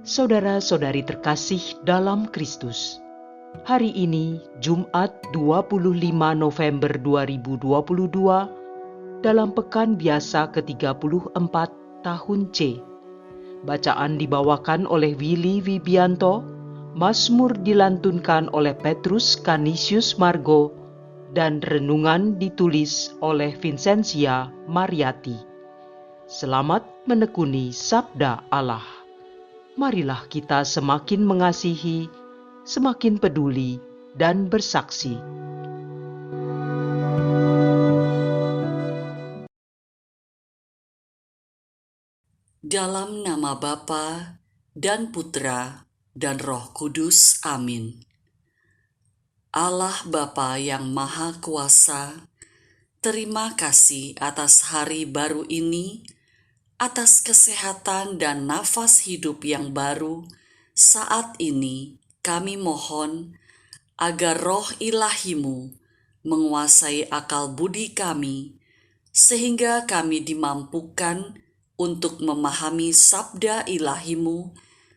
Saudara-saudari terkasih dalam Kristus, hari ini Jumat 25 November 2022 dalam pekan biasa ke-34 tahun C. Bacaan dibawakan oleh Willy Wibianto, Mazmur dilantunkan oleh Petrus Canisius Margo, dan renungan ditulis oleh Vincentia Mariati. Selamat menekuni Sabda Allah. Marilah kita semakin mengasihi, semakin peduli, dan bersaksi. Dalam nama Bapa dan Putra dan Roh Kudus, amin. Allah Bapa yang Maha Kuasa, terima kasih atas hari baru ini, atas kesehatan dan nafas hidup yang baru. Saat ini kami mohon agar roh ilahi-Mu menguasai akal budi kami, sehingga kami dimampukan untuk memahami sabda ilahi-Mu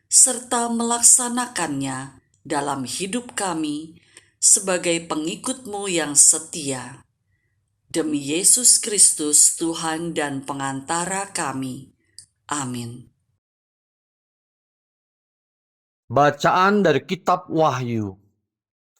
serta melaksanakannya dalam hidup kami sebagai pengikut-Mu yang setia. Demi Yesus Kristus, Tuhan dan pengantara kami. Amin. Bacaan dari Kitab Wahyu,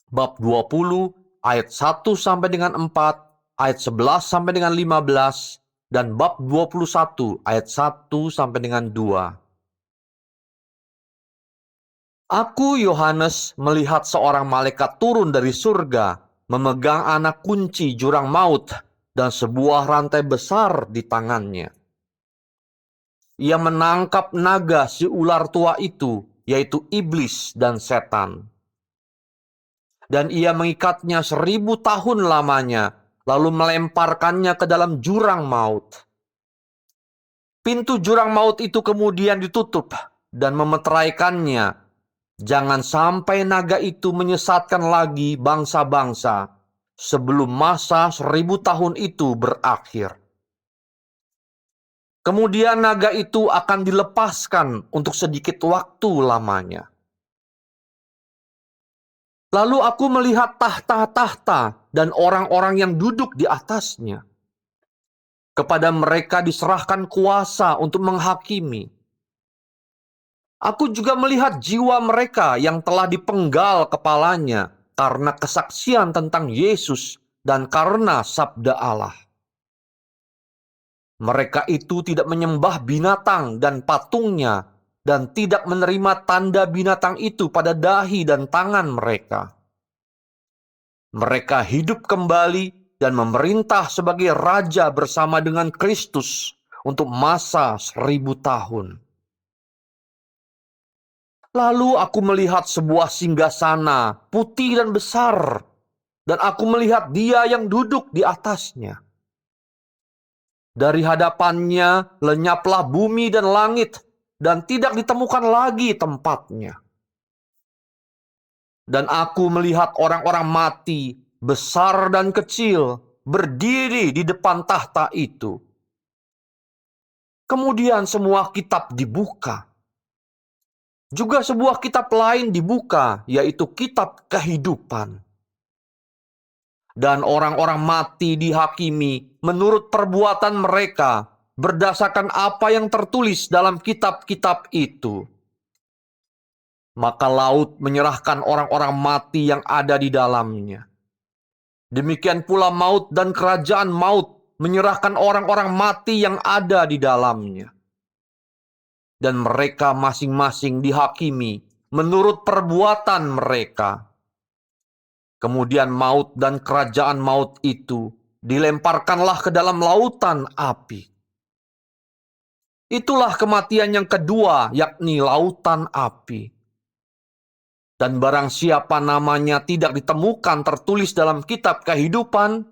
bab 20, ayat 1 sampai dengan 4, ayat 11 sampai dengan 15, dan bab 21, ayat 1 sampai dengan 2. Aku, Yohanes, melihat seorang malaikat turun dari surga, memegang anak kunci jurang maut dan sebuah rantai besar di tangannya. Ia menangkap naga si ular tua itu, yaitu iblis dan setan. Dan ia mengikatnya 1000 tahun lamanya, lalu melemparkannya ke dalam jurang maut. Pintu jurang maut itu kemudian ditutup dan memeteraikannya. Jangan sampai naga itu menyesatkan lagi bangsa-bangsa sebelum masa 1000 tahun itu berakhir. Kemudian naga itu akan dilepaskan untuk sedikit waktu lamanya. Lalu aku melihat tahta-tahta dan orang-orang yang duduk di atasnya. Kepada mereka diserahkan kuasa untuk menghakimi. Aku juga melihat jiwa mereka yang telah dipenggal kepalanya karena kesaksian tentang Yesus dan karena sabda Allah. Mereka itu tidak menyembah binatang dan patungnya dan tidak menerima tanda binatang itu pada dahi dan tangan mereka. Mereka hidup kembali dan memerintah sebagai raja bersama dengan Kristus untuk masa 1000 tahun. Lalu aku melihat sebuah singgasana putih dan besar, dan aku melihat Dia yang duduk di atasnya. Dari hadapannya lenyaplah bumi dan langit, dan tidak ditemukan lagi tempatnya. Dan aku melihat orang-orang mati, besar dan kecil, berdiri di depan tahta itu. Kemudian semua kitab dibuka. Juga sebuah kitab lain dibuka, yaitu kitab kehidupan. Dan orang-orang mati dihakimi menurut perbuatan mereka, berdasarkan apa yang tertulis dalam kitab-kitab itu. Maka laut menyerahkan orang-orang mati yang ada di dalamnya. Demikian pula maut dan kerajaan maut menyerahkan orang-orang mati yang ada di dalamnya. Dan mereka masing-masing dihakimi menurut perbuatan mereka. Kemudian maut dan kerajaan maut itu dilemparkanlah ke dalam lautan api. Itulah kematian yang kedua, yakni lautan api. Dan barang siapa namanya tidak ditemukan tertulis dalam kitab kehidupan,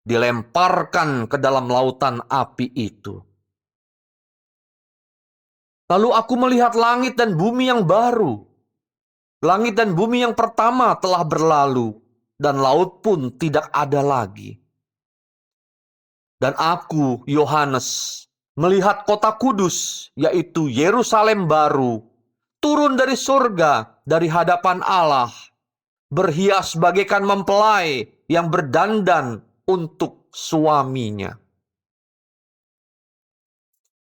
dilemparkan ke dalam lautan api itu. Lalu aku melihat langit dan bumi yang baru. Langit dan bumi yang pertama telah berlalu, dan laut pun tidak ada lagi. Dan aku, Yohanes, melihat kota kudus, yaitu Yerusalem baru, turun dari surga dari hadapan Allah, berhias bagaikan mempelai yang berdandan untuk suaminya.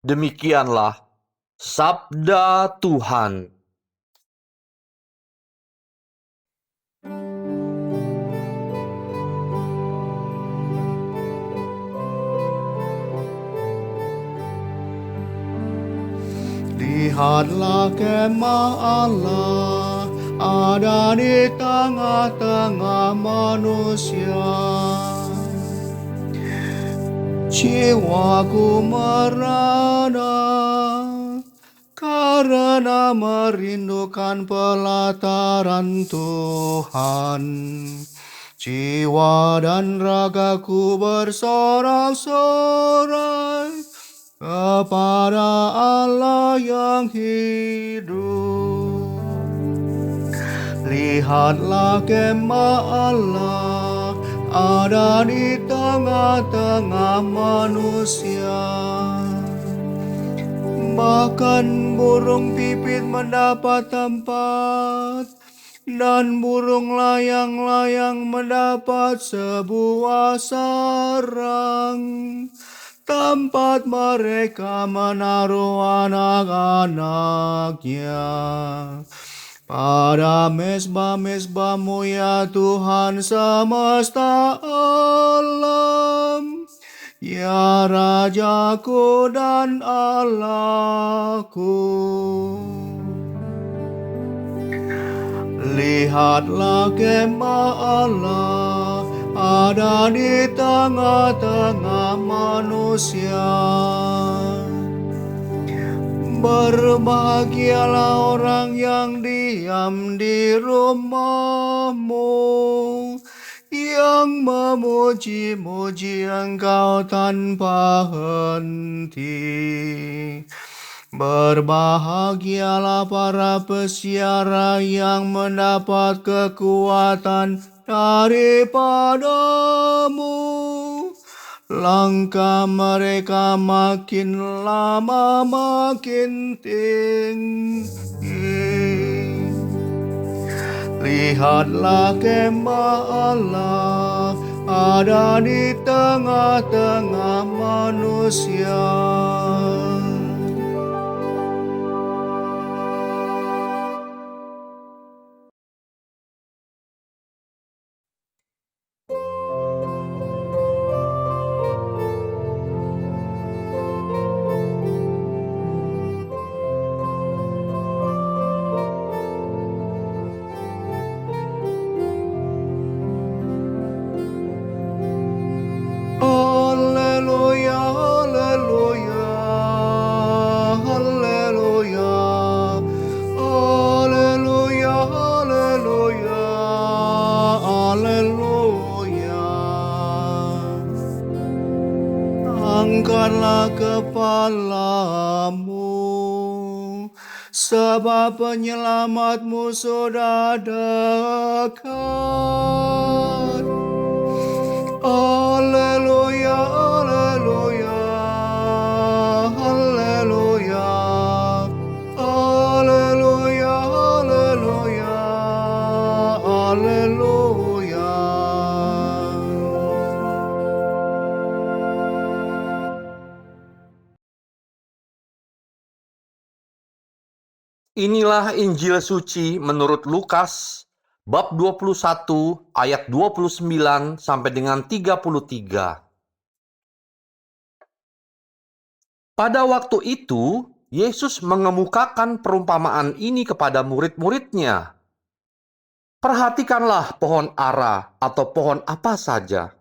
Demikianlah sabda Tuhan. Lihatlah kemah Allah ada di tengah-tengah manusia. Jiwaku merana karena merindukan pelataran Tuhan. Jiwa dan ragaku bersorak-sorai kepada Allah yang hidup. Lihatlah kemah Allah ada di tengah-tengah manusia. Bahkan burung pipit mendapat tempat, dan burung layang-layang mendapat sebuah sarang, tempat mereka menaruh anak-anaknya. Pada mezbah-mezbah-Mu ya Tuhan semesta alam, ya Rajaku dan Allahku. Lihatlah kemah Allah ada di tengah-tengah manusia. Berbahagialah orang yang diam di rumah-Mu, yang memuji-muji Engkau tanpa henti. Berbahagialah para pesiara yang mendapat kekuatan daripada-Mu. Langkah mereka makin lama makin tinggi. Lihatlah kemah Allah ada di tengah-tengah manusia. Haleluya, haleluya, haleluya, haleluya, haleluya, haleluya. Angkatlah kepalamu, sebab penyelamat-Mu sudah dekat. Haleluya, haleluya, haleluya, haleluya, haleluya, haleluya. Inilah Injil suci menurut Lukas bab 21 ayat 29 sampai dengan 33. Pada waktu itu, Yesus mengemukakan perumpamaan ini kepada murid-muridnya. Perhatikanlah pohon ara atau pohon apa saja.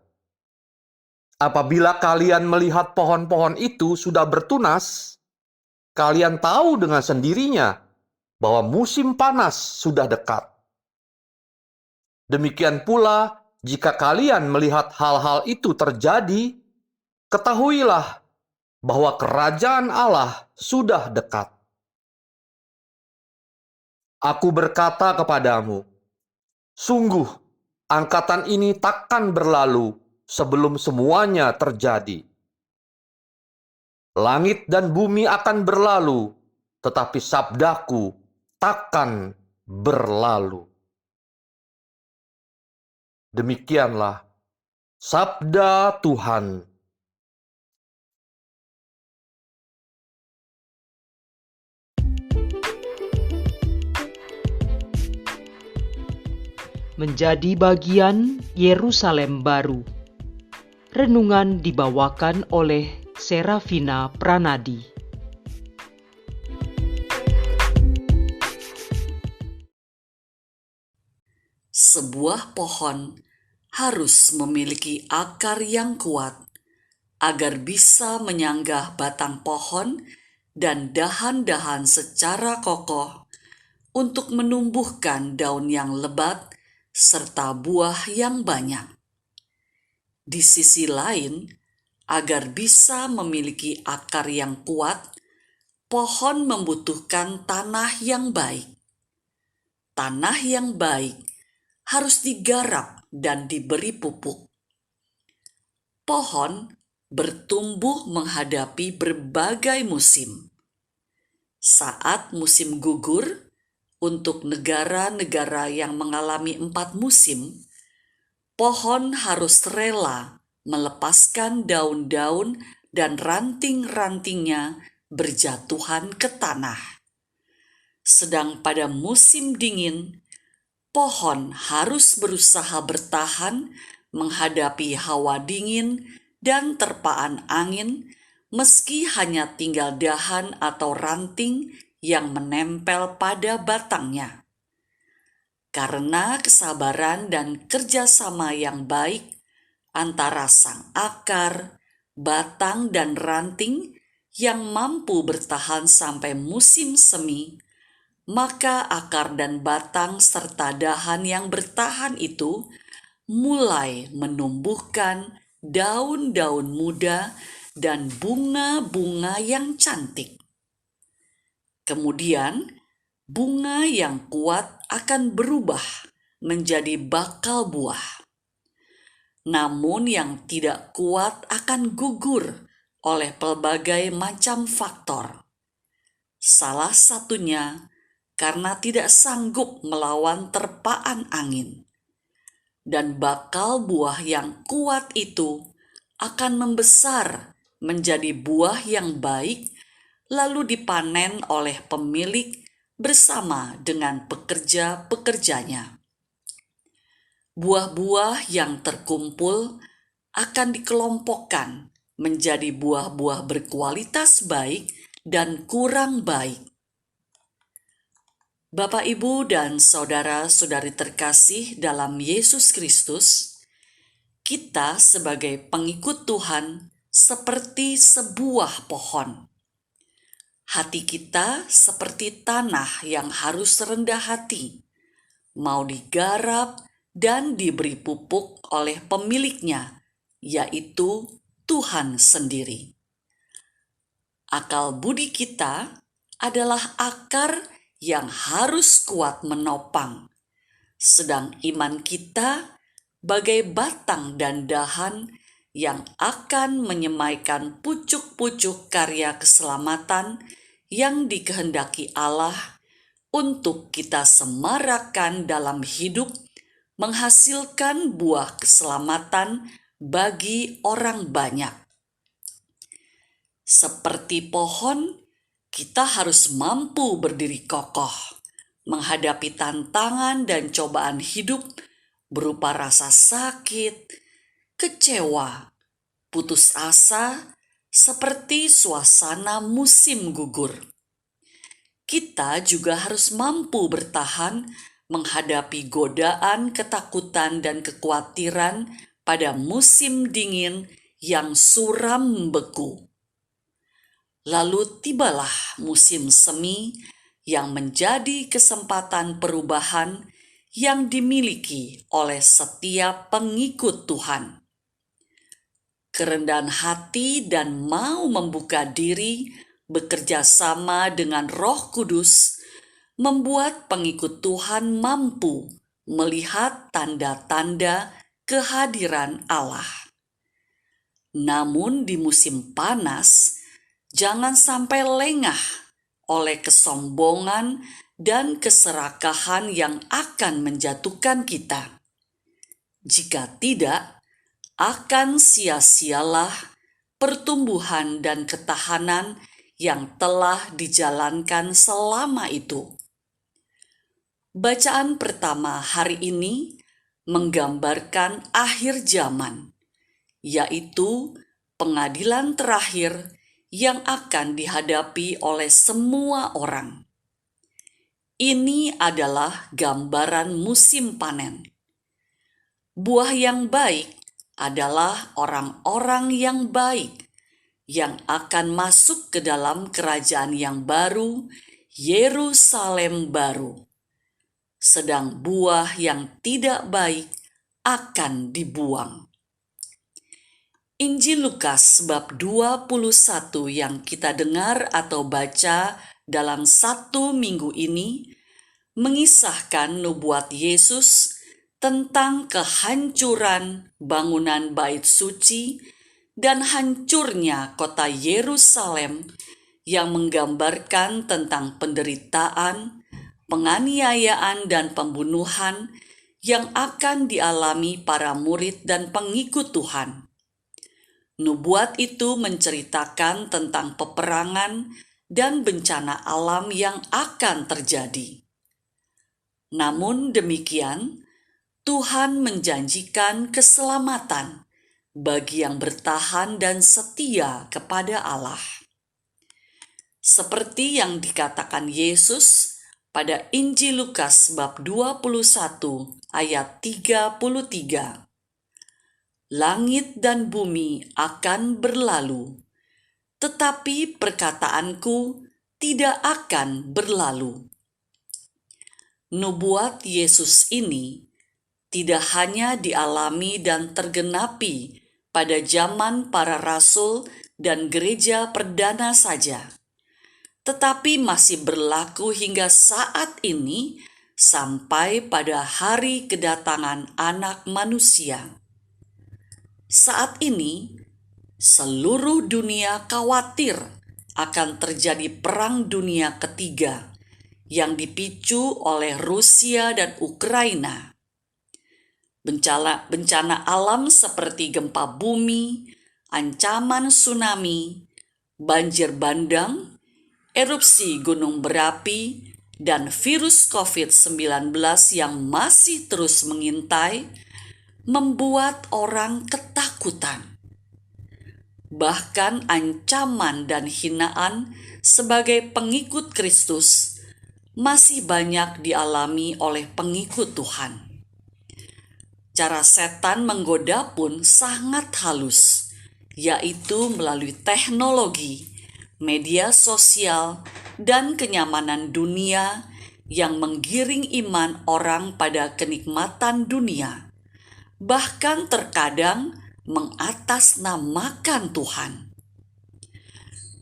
Apabila kalian melihat pohon-pohon itu sudah bertunas, kalian tahu dengan sendirinya bahwa musim panas sudah dekat. Demikian pula, jika kalian melihat hal-hal itu terjadi, ketahuilah bahwa kerajaan Allah sudah dekat. Aku berkata kepadamu, sungguh, angkatan ini takkan berlalu sebelum semuanya terjadi. Langit dan bumi akan berlalu, tetapi sabdaku takkan berlalu. Demikianlah sabda Tuhan. Menjadi bagian Yerusalem baru. Renungan dibawakan oleh Serafina Pranadi. Sebuah pohon harus memiliki akar yang kuat agar bisa menyanggah batang pohon dan dahan-dahan secara kokoh untuk menumbuhkan daun yang lebat serta buah yang banyak. Di sisi lain, agar bisa memiliki akar yang kuat, pohon membutuhkan tanah yang baik. Tanah yang baik harus digarap dan diberi pupuk. Pohon bertumbuh menghadapi berbagai musim. Saat musim gugur, untuk negara-negara yang mengalami 4 musim, pohon harus rela melepaskan daun-daun dan ranting-rantingnya berjatuhan ke tanah. Sedang pada musim dingin, pohon harus berusaha bertahan menghadapi hawa dingin dan terpaan angin, meski hanya tinggal dahan atau ranting yang menempel pada batangnya. Karena kesabaran dan kerjasama yang baik antara sang akar, batang, dan ranting yang mampu bertahan sampai musim semi, maka akar dan batang serta dahan yang bertahan itu mulai menumbuhkan daun-daun muda dan bunga-bunga yang cantik. Kemudian, bunga yang kuat akan berubah menjadi bakal buah. Namun yang tidak kuat akan gugur oleh pelbagai macam faktor. Salah satunya karena tidak sanggup melawan terpaan angin. Dan bakal buah yang kuat itu akan membesar menjadi buah yang baik, lalu dipanen oleh pemilik bersama dengan pekerja-pekerjanya. Buah-buah yang terkumpul akan dikelompokkan menjadi buah-buah berkualitas baik dan kurang baik. Bapak, Ibu, dan saudara-saudari terkasih dalam Yesus Kristus, kita sebagai pengikut Tuhan seperti sebuah pohon. Hati kita seperti tanah yang harus rendah hati, mau digarap dan diberi pupuk oleh pemiliknya, yaitu Tuhan sendiri. Akal budi kita adalah akar yang harus kuat menopang, sedang iman kita bagai batang dan dahan yang akan menyemaikan pucuk-pucuk karya keselamatan yang dikehendaki Allah untuk kita semarakkan dalam hidup, menghasilkan buah keselamatan bagi orang banyak. Seperti pohon, kita harus mampu berdiri kokoh, menghadapi tantangan dan cobaan hidup berupa rasa sakit, kecewa, putus asa, seperti suasana musim gugur. Kita juga harus mampu bertahan menghadapi godaan, ketakutan, dan kekhawatiran pada musim dingin yang suram membeku. Lalu tibalah musim semi yang menjadi kesempatan perubahan yang dimiliki oleh setiap pengikut Tuhan. Kerendahan hati dan mau membuka diri bekerja sama dengan Roh Kudus membuat pengikut Tuhan mampu melihat tanda-tanda kehadiran Allah. Namun di musim panas, jangan sampai lengah oleh kesombongan dan keserakahan yang akan menjatuhkan kita. Jika tidak, akan sia-sialah pertumbuhan dan ketahanan yang telah dijalankan selama itu. Bacaan pertama hari ini menggambarkan akhir zaman, yaitu pengadilan terakhir yang akan dihadapi oleh semua orang. Ini adalah gambaran musim panen. Buah yang baik adalah orang-orang yang baik yang akan masuk ke dalam kerajaan yang baru, Yerusalem baru. Sedang buah yang tidak baik akan dibuang. Injil Lukas bab 21 yang kita dengar atau baca dalam satu minggu ini mengisahkan nubuat Yesus tentang kehancuran bangunan bait suci dan hancurnya kota Yerusalem yang menggambarkan tentang penderitaan, penganiayaan dan pembunuhan yang akan dialami para murid dan pengikut Tuhan. Nubuat itu menceritakan tentang peperangan dan bencana alam yang akan terjadi. Namun demikian, Tuhan menjanjikan keselamatan bagi yang bertahan dan setia kepada Allah. Seperti yang dikatakan Yesus pada Injil Lukas bab 21 ayat 33. Langit dan bumi akan berlalu, tetapi perkataanku tidak akan berlalu. Nubuat Yesus ini tidak hanya dialami dan tergenapi pada zaman para rasul dan gereja perdana saja, tetapi masih berlaku hingga saat ini sampai pada hari kedatangan Anak Manusia. Saat ini, seluruh dunia khawatir akan terjadi Perang Dunia Ketiga yang dipicu oleh Rusia dan Ukraina. Bencana alam seperti gempa bumi, ancaman tsunami, banjir bandang, erupsi gunung berapi, dan virus COVID-19 yang masih terus mengintai, membuat orang ketakutan. Bahkan ancaman dan hinaan sebagai pengikut Kristus masih banyak dialami oleh pengikut Tuhan. Cara setan menggoda pun sangat halus, yaitu melalui teknologi, media sosial, dan kenyamanan dunia yang menggiring iman orang pada kenikmatan dunia, bahkan terkadang mengatasnamakan Tuhan.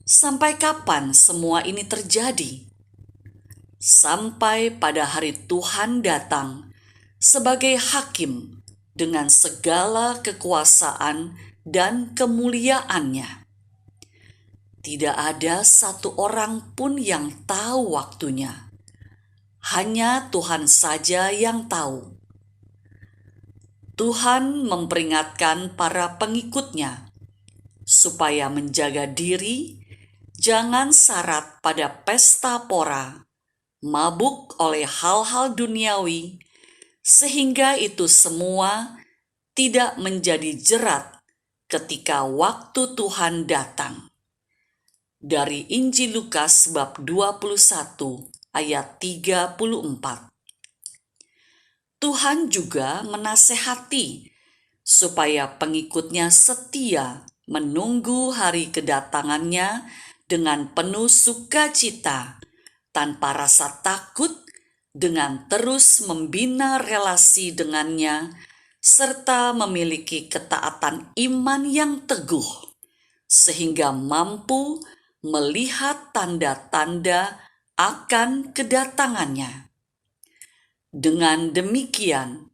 Sampai kapan semua ini terjadi? Sampai pada hari Tuhan datang sebagai hakim dengan segala kekuasaan dan kemuliaannya. Tidak ada satu orang pun yang tahu waktunya. Hanya Tuhan saja yang tahu. Tuhan memperingatkan para pengikutnya supaya menjaga diri, jangan syarat pada pesta pora, mabuk oleh hal-hal duniawi, sehingga itu semua tidak menjadi jerat ketika waktu Tuhan datang. Dari Injil Lukas bab 21 ayat 34. Tuhan juga menasehati supaya pengikutnya setia menunggu hari kedatangannya dengan penuh sukacita, tanpa rasa takut, dengan terus membina relasi dengannya, serta memiliki ketaatan iman yang teguh, sehingga mampu melihat tanda-tanda akan kedatangannya. Dengan demikian,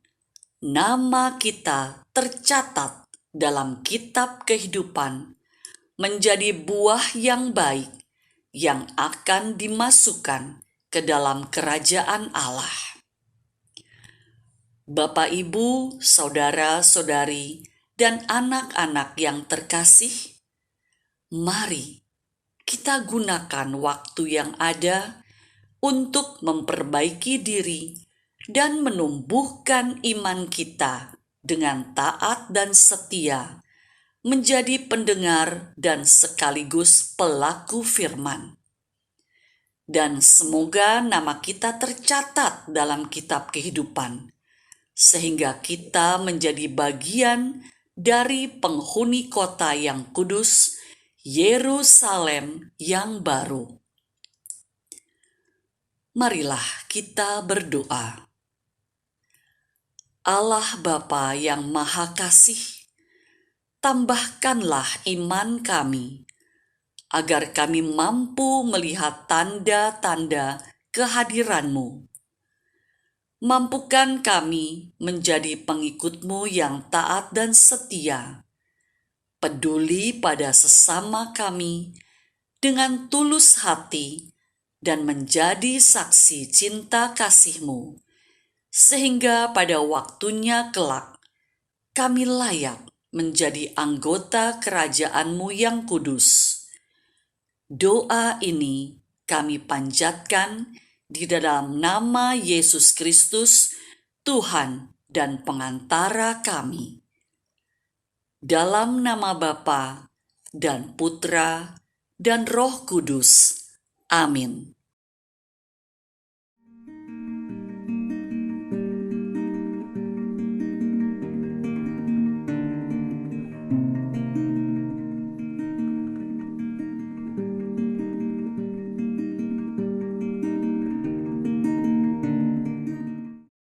nama kita tercatat dalam kitab kehidupan menjadi buah yang baik yang akan dimasukkan ke dalam kerajaan Allah. Bapak, Ibu, saudara-saudari, dan anak-anak yang terkasih, mari kita gunakan waktu yang ada untuk memperbaiki diri dan menumbuhkan iman kita dengan taat dan setia, menjadi pendengar dan sekaligus pelaku firman. Dan semoga nama kita tercatat dalam kitab kehidupan, sehingga kita menjadi bagian dari penghuni kota yang kudus, Yerusalem yang baru. Marilah kita berdoa. Allah Bapa yang Maha Kasih, tambahkanlah iman kami, agar kami mampu melihat tanda-tanda kehadiran-Mu. Mampukan kami menjadi pengikut-Mu yang taat dan setia, peduli pada sesama kami dengan tulus hati, dan menjadi saksi cinta kasih-Mu, sehingga pada waktunya kelak kami layak menjadi anggota kerajaan-Mu yang kudus. Doa ini kami panjatkan di dalam nama Yesus Kristus, Tuhan dan pengantara kami. Dalam nama Bapa dan Putra dan Roh Kudus. Amin.